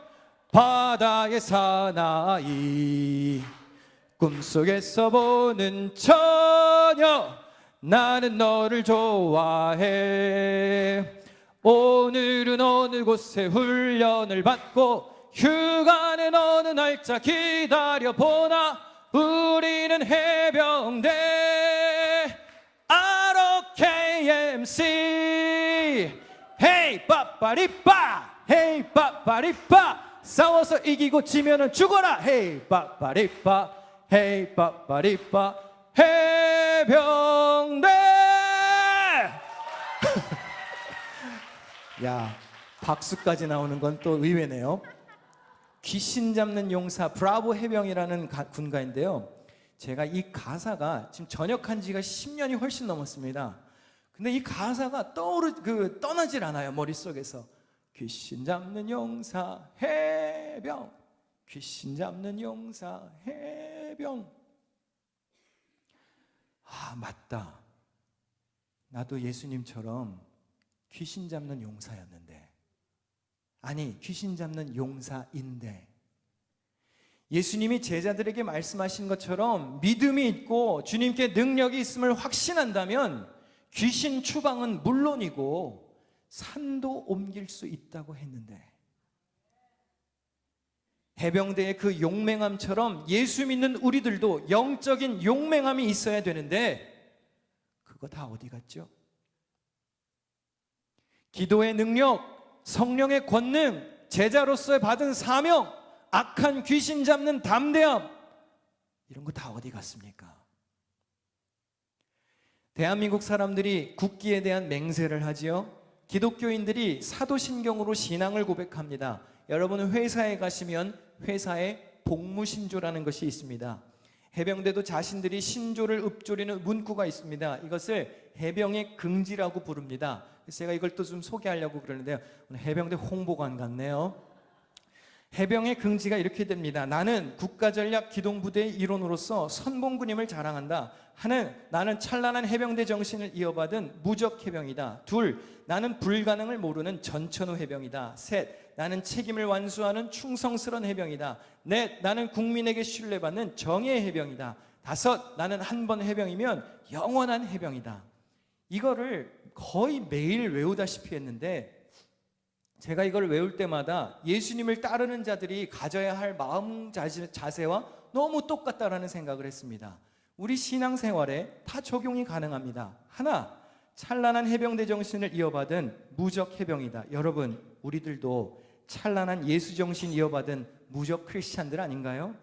바다의 사나이 꿈속에서 보는 처녀 나는 너를 좋아해 오늘은 어느 곳에 훈련을 받고 휴가는 어느 날짜 기다려보나 우리는 해병대 ROKMC 헤이 빠빠리빠 헤이 빠빠리빠 싸워서 이기고 지면은 죽어라 헤이 빠빠리빠 헤이 빠빠리빠 해병대 야 박수까지 나오는 건 또 의외네요. 귀신 잡는 용사 브라보 해병이라는 군가인데요. 제가 이 가사가 지금 전역한 지가 10년이 훨씬 넘었습니다. 근데 이 가사가 떠나질 않아요, 머릿속에서. 귀신 잡는 용사 해병 귀신 잡는 용사 해병. 아, 맞다. 나도 예수님처럼 귀신 잡는 용사였는데, 아니 귀신 잡는 용사인데, 예수님이 제자들에게 말씀하신 것처럼 믿음이 있고 주님께 능력이 있음을 확신한다면 귀신 추방은 물론이고 산도 옮길 수 있다고 했는데, 해병대의 그 용맹함처럼 예수 믿는 우리들도 영적인 용맹함이 있어야 되는데 그거 다 어디 갔죠? 기도의 능력, 성령의 권능, 제자로서 받은 사명, 악한 귀신 잡는 담대함, 이런 거 다 어디 갔습니까? 대한민국 사람들이 국기에 대한 맹세를 하지요. 기독교인들이 사도신경으로 신앙을 고백합니다. 여러분은 회사에 가시면 회사에 복무신조라는 것이 있습니다. 해병대도 자신들이 신조를 읊조리는 문구가 있습니다. 이것을 해병의 긍지라고 부릅니다. 그래서 제가 이걸 또 좀 소개하려고 그러는데요. 오늘 해병대 홍보관 같네요. 해병의 긍지가 이렇게 됩니다. 나는 국가전략기동부대의 일원으로서 선봉군임을 자랑한다. 하나, 나는 찬란한 해병대 정신을 이어받은 무적 해병이다. 둘, 나는 불가능을 모르는 전천후 해병이다. 셋, 나는 책임을 완수하는 충성스러운 해병이다. 넷, 나는 국민에게 신뢰받는 정의의 해병이다. 다섯, 나는 한 번 해병이면 영원한 해병이다. 이거를 거의 매일 외우다시피 했는데, 제가 이걸 외울 때마다 예수님을 따르는 자들이 가져야 할 마음 자세와 너무 똑같다라는 생각을 했습니다. 우리 신앙생활에 다 적용이 가능합니다. 하나, 찬란한 해병대 정신을 이어받은 무적 해병이다. 여러분, 우리들도 찬란한 예수 정신 이어받은 무적 크리스찬들 아닌가요?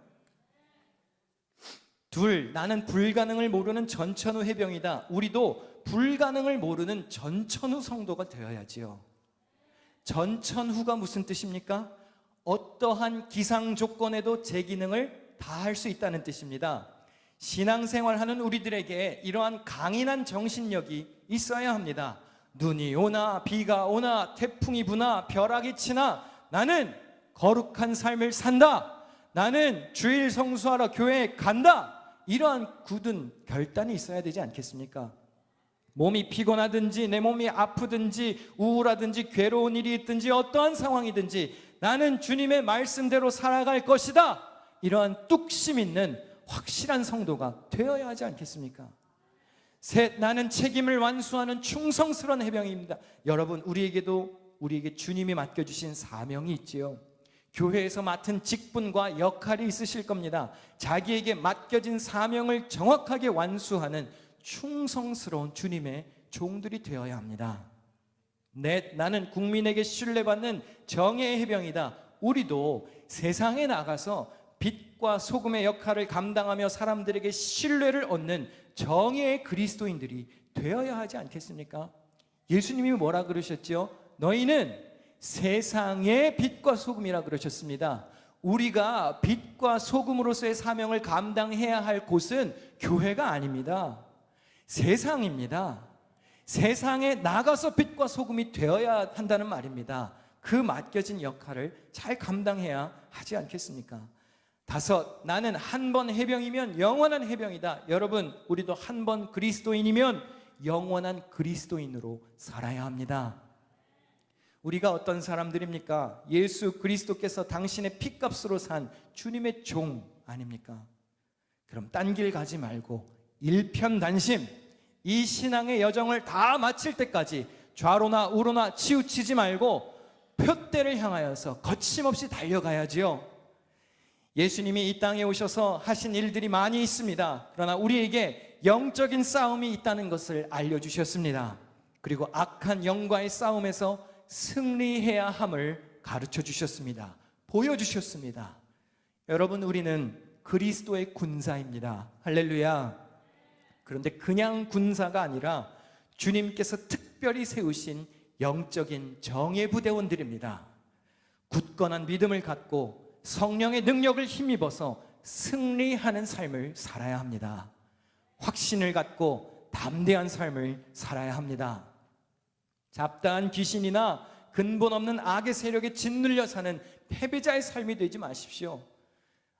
둘, 나는 불가능을 모르는 전천후 해병이다. 우리도 불가능을 모르는 전천후 성도가 되어야지요. 전천후가 무슨 뜻입니까? 어떠한 기상 조건에도 제 기능을 다할 수 있다는 뜻입니다. 신앙생활하는 우리들에게 이러한 강인한 정신력이 있어야 합니다. 눈이 오나 비가 오나 태풍이 부나 벼락이 치나 나는 거룩한 삶을 산다. 나는 주일 성수하러 교회에 간다. 이러한 굳은 결단이 있어야 되지 않겠습니까? 몸이 피곤하든지 내 몸이 아프든지 우울하든지 괴로운 일이 있든지 어떠한 상황이든지 나는 주님의 말씀대로 살아갈 것이다. 이러한 뚝심 있는 확실한 성도가 되어야 하지 않겠습니까? 셋, 나는 책임을 완수하는 충성스러운 해병입니다. 여러분, 우리에게 주님이 맡겨주신 사명이 있지요. 교회에서 맡은 직분과 역할이 있으실 겁니다. 자기에게 맡겨진 사명을 정확하게 완수하는 충성스러운 주님의 종들이 되어야 합니다. 넷, 나는 국민에게 신뢰받는 정의의 해병이다. 우리도 세상에 나가서 빛과 소금의 역할을 감당하며 사람들에게 신뢰를 얻는 정의의 그리스도인들이 되어야 하지 않겠습니까? 예수님이 뭐라 그러셨죠? 너희는 세상의 빛과 소금이라 그러셨습니다. 우리가 빛과 소금으로서의 사명을 감당해야 할 곳은 교회가 아닙니다. 세상입니다. 세상에 나가서 빛과 소금이 되어야 한다는 말입니다. 그 맡겨진 역할을 잘 감당해야 하지 않겠습니까? 5, 나는 한 번 해병이면 영원한 해병이다. 여러분, 우리도 한 번 그리스도인이면 영원한 그리스도인으로 살아야 합니다. 우리가 어떤 사람들입니까? 예수 그리스도께서 당신의 피값으로 산 주님의 종 아닙니까? 그럼 딴 길 가지 말고 일편단심, 이 신앙의 여정을 다 마칠 때까지 좌로나 우로나 치우치지 말고 표대를 향하여서 거침없이 달려가야지요. 예수님이 이 땅에 오셔서 하신 일들이 많이 있습니다. 그러나 우리에게 영적인 싸움이 있다는 것을 알려주셨습니다. 그리고 악한 영과의 싸움에서 승리해야 함을 가르쳐 주셨습니다. 보여주셨습니다. 여러분, 우리는 그리스도의 군사입니다. 할렐루야. 그런데 그냥 군사가 아니라 주님께서 특별히 세우신 영적인 정예 부대원들입니다. 굳건한 믿음을 갖고 성령의 능력을 힘입어서 승리하는 삶을 살아야 합니다. 확신을 갖고 담대한 삶을 살아야 합니다. 잡다한 귀신이나 근본 없는 악의 세력에 짓눌려 사는 패배자의 삶이 되지 마십시오.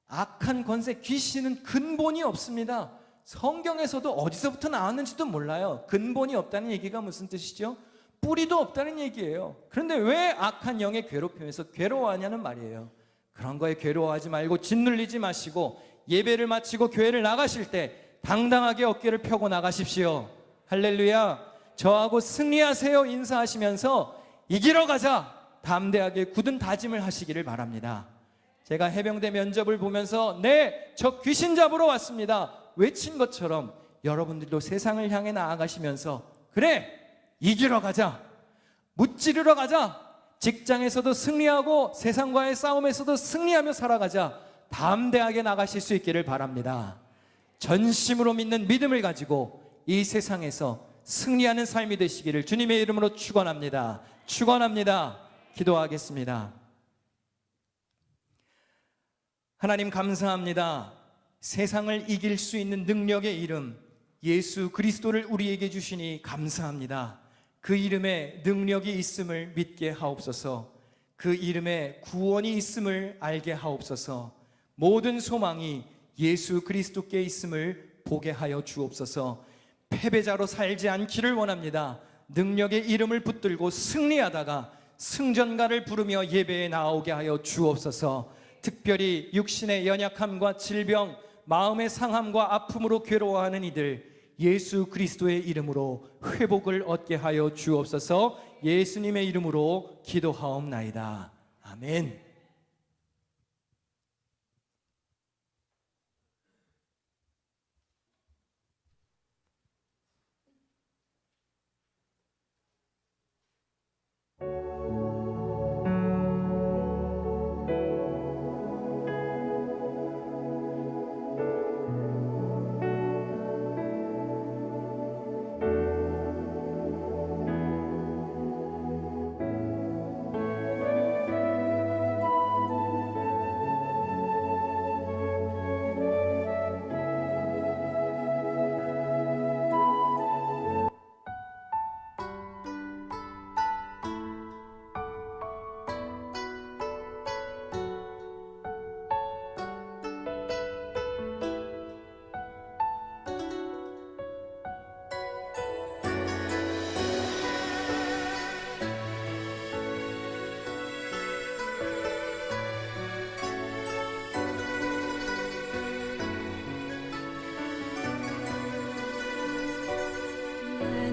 악한 권세, 귀신은 근본이 없습니다. 성경에서도 어디서부터 나왔는지도 몰라요. 근본이 없다는 얘기가 무슨 뜻이죠? 뿌리도 없다는 얘기예요. 그런데 왜 악한 영의 괴롭힘에서 괴로워하냐는 말이에요. 그런 거에 괴로워하지 말고 짓눌리지 마시고 예배를 마치고 교회를 나가실 때 당당하게 어깨를 펴고 나가십시오. 할렐루야. 저하고 승리하세요 인사하시면서 이기러 가자, 담대하게 굳은 다짐을 하시기를 바랍니다. 제가 해병대 면접을 보면서 네, 저 귀신 잡으러 왔습니다 외친 것처럼 여러분들도 세상을 향해 나아가시면서 그래, 이기러 가자, 무찌르러 가자, 직장에서도 승리하고 세상과의 싸움에서도 승리하며 살아가자, 담대하게 나가실 수 있기를 바랍니다. 전심으로 믿는 믿음을 가지고 이 세상에서 승리하는 삶이 되시기를 주님의 이름으로 축원합니다. 축원합니다. 기도하겠습니다. 하나님 감사합니다. 세상을 이길 수 있는 능력의 이름 예수 그리스도를 우리에게 주시니 감사합니다. 그 이름에 능력이 있음을 믿게 하옵소서. 그 이름에 구원이 있음을 알게 하옵소서. 모든 소망이 예수 그리스도께 있음을 보게 하여 주옵소서. 패배자로 살지 않기를 원합니다. 능력의 이름을 붙들고 승리하다가 승전가를 부르며 예배에 나오게 하여 주옵소서. 특별히 육신의 연약함과 질병, 마음의 상함과 아픔으로 괴로워하는 이들 예수 그리스도의 이름으로 회복을 얻게 하여 주옵소서. 예수님의 이름으로 기도하옵나이다. 아멘.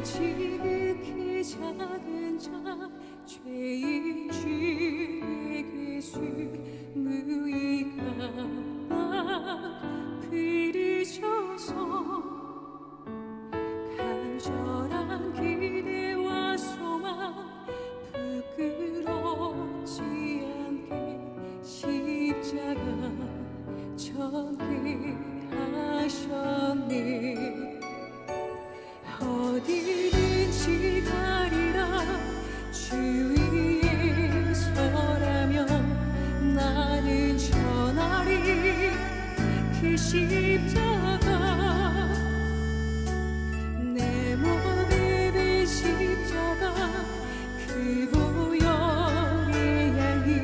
지극히 작은 자 죄인 주의 괴수 무익한 나 부르셔서 간절한 기대와 소망 부끄럽지 않게 십자가 전개하셨네. 어디든지 가리라 주 위에 서라면 나는 전하리 그 십자가 내 몸에 된 십자가 그 보혈의 양이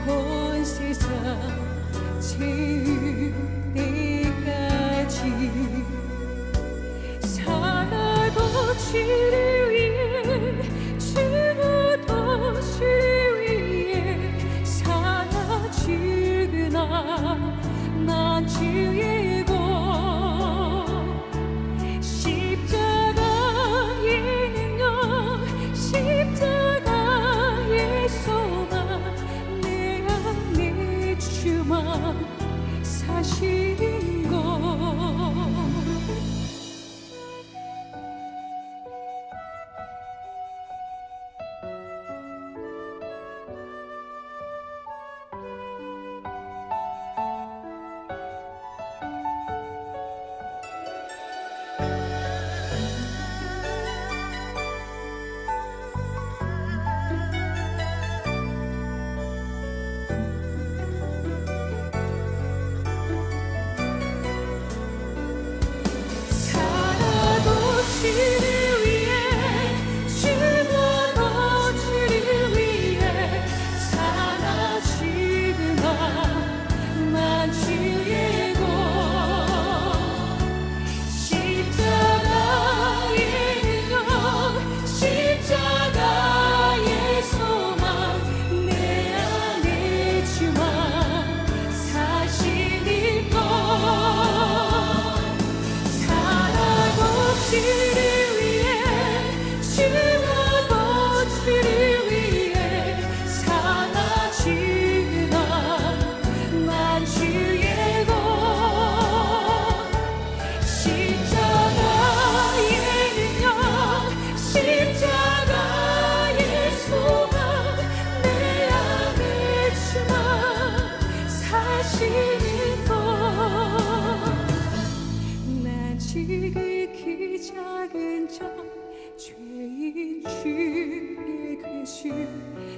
온 세상 채울 때까지 살아도 주를 위해 죽어도 주를 위해 살아 죽으나 난 주의 복 십자가의 능력 십자가의 소망 내 안에 주만 사시는 것 살아도 주를 위해 죽어도 주를 위해 살아 죽으나 난 주의 것 십자가의 능력 십자가의 소망 내 안에 주만 사시는 것 주를 위해 죽어도 주를 위해 살아 죽으나 난 주의 것 십자가의 능력 십자가의 소망 내 안에 주만 사시는 것난 지금 그 작은 점 죄인 주의 그주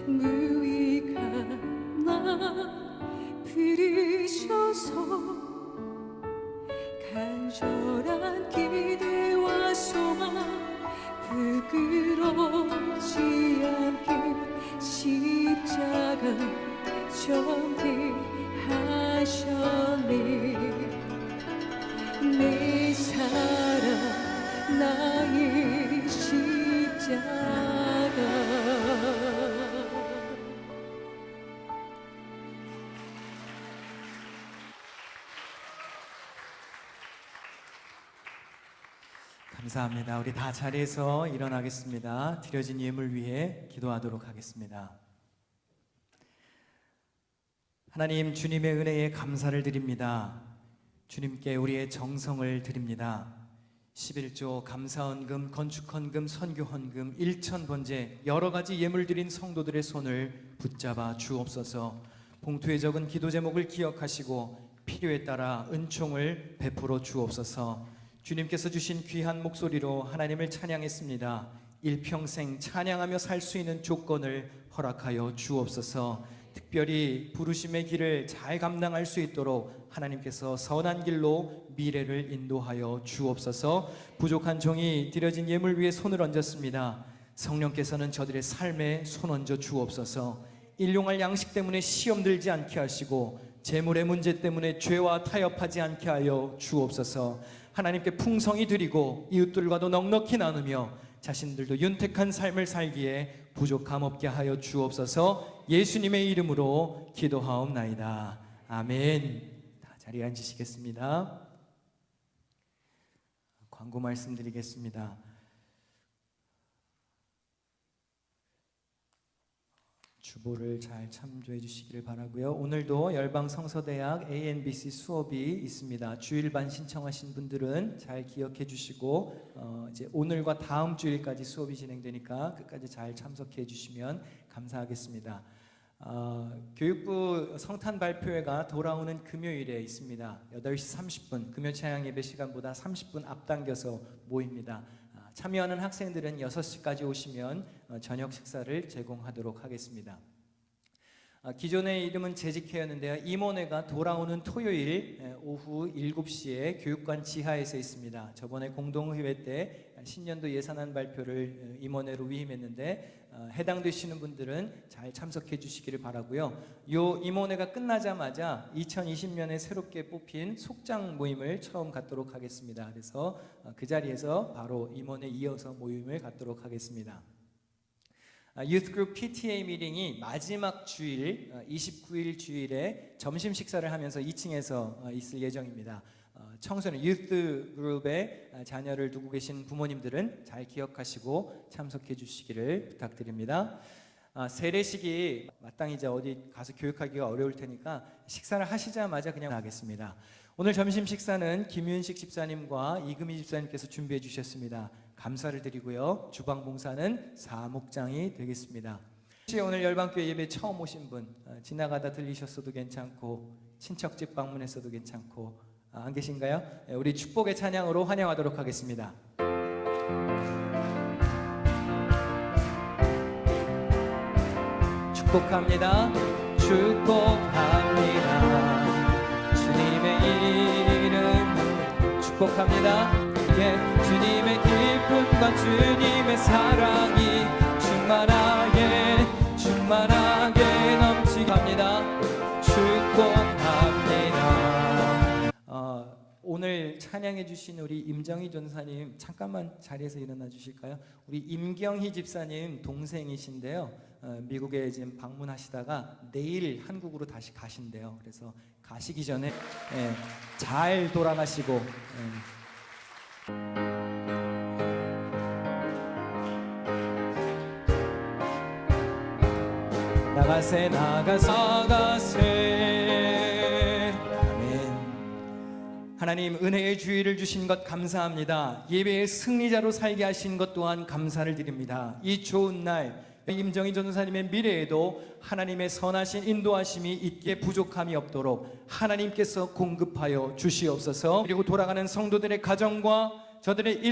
무익한 나 부르셔서 간절한 기대와 소망 부끄러지 않게 십자가 전개하셨네 내 사랑 나의 십자가 감사합니다. 우리 다 자리에서 일어나겠습니다. 드려진 예물 위해 기도하도록 하겠습니다. 하나님, 주님의 은혜에 감사를 드립니다. 주님께 우리의 정성을 드립니다. 11조, 감사헌금, 건축헌금, 선교헌금, 일천번제 여러 가지 예물 드린 성도들의 손을 붙잡아 주옵소서. 봉투에 적은 기도 제목을 기억하시고 필요에 따라 은총을 베풀어 주옵소서. 주님께서 주신 귀한 목소리로 하나님을 찬양했습니다. 일평생 찬양하며 살 수 있는 조건을 허락하여 주옵소서. 특별히 부르심의 길을 잘 감당할 수 있도록 하나님께서 선한 길로 미래를 인도하여 주옵소서. 부족한 종이 드려진 예물 위에 손을 얹었습니다. 성령께서는 저들의 삶에 손 얹어 주옵소서. 일용할 양식 때문에 시험 들지 않게 하시고 재물의 문제 때문에 죄와 타협하지 않게 하여 주옵소서. 하나님께 풍성히 드리고 이웃들과도 넉넉히 나누며 자신들도 윤택한 삶을 살기에 부족함 없게 하여 주옵소서. 예수님의 이름으로 기도하옵나이다. 아멘. 다 자리에 앉으시겠습니다. 광고 말씀드리겠습니다. 주보를 잘 참조해 주시기를 바라고요. 오늘도 열방성서대학 ANBC 수업이 있습니다. 주일반 신청하신 분들은 잘 기억해 주시고 이제 오늘과 다음 주일까지 수업이 진행되니까 끝까지 잘 참석해 주시면 감사하겠습니다. 교육부 성탄 발표회가 돌아오는 금요일에 있습니다. 8시 30분 금요 찬양 예배 시간보다 30분 앞당겨서 모입니다. 참여하는 학생들은 6시까지 오시면 저녁 식사를 제공하도록 하겠습니다. 기존의 이름은 재직회였는데요. 임원회가 돌아오는 토요일 오후 7시에 교육관 지하에서 있습니다. 저번에 공동의회 때 신년도 예산안 발표를 임원회로 위임했는데 해당되시는 분들은 잘 참석해 주시기를 바라고요. 요 임원회가 끝나자마자 2020년에 새롭게 뽑힌 속장 모임을 처음 갖도록 하겠습니다. 그래서 그 자리에서 바로 임원회 이어서 모임을 갖도록 하겠습니다. Youth Group PTA 미팅이 마지막 주일 29일 주일에 점심 식사를 하면서 2층에서 있을 예정입니다. 청소년 Youth Group에 자녀를 두고 계신 부모님들은 잘 기억하시고 참석해 주시기를 부탁드립니다. 세례식이 마땅히 이제 어디 가서 교육하기가 어려울 테니까 식사를 하시자마자 그냥 하겠습니다. 오늘 점심 식사는 김윤식 집사님과 이금희 집사님께서 준비해 주셨습니다. 감사를 드리고요. 주방 봉사는 사목장이 되겠습니다. 혹시 오늘 열방교회 예배 처음 오신 분 지나가다 들리셨어도 괜찮고 친척집 방문했어도 괜찮고 안 계신가요? 우리 축복의 찬양으로 환영하도록 하겠습니다. 축복합니다. 축복합니다. 주님의 이름을 축복합니다. 예, 주님의 기쁨과 주님의 사랑이 충만하게 넘치게 합니다. 축복합니다. 오늘 찬양해 주신 우리 임정희 전사님 잠깐만 자리에서 일어나 주실까요? 우리 임경희 집사님 동생이신데요. 미국에 지금 방문하시다가 내일 한국으로 다시 가신대요. 그래서 가시기 전에 잘 돌아가시고 나가세 아멘. 하나님 은혜의 주의를 주신 것 감사합니다. 예배의 승리자로 살게 하신 것 또한 감사를 드립니다. 이 좋은 날 임정희 전도사님의 미래에도 하나님의 선하신 인도하심이 있게 부족함이 없도록 하나님께서 공급하여 주시옵소서. 그리고 돌아가는 성도들의 가정과 저들의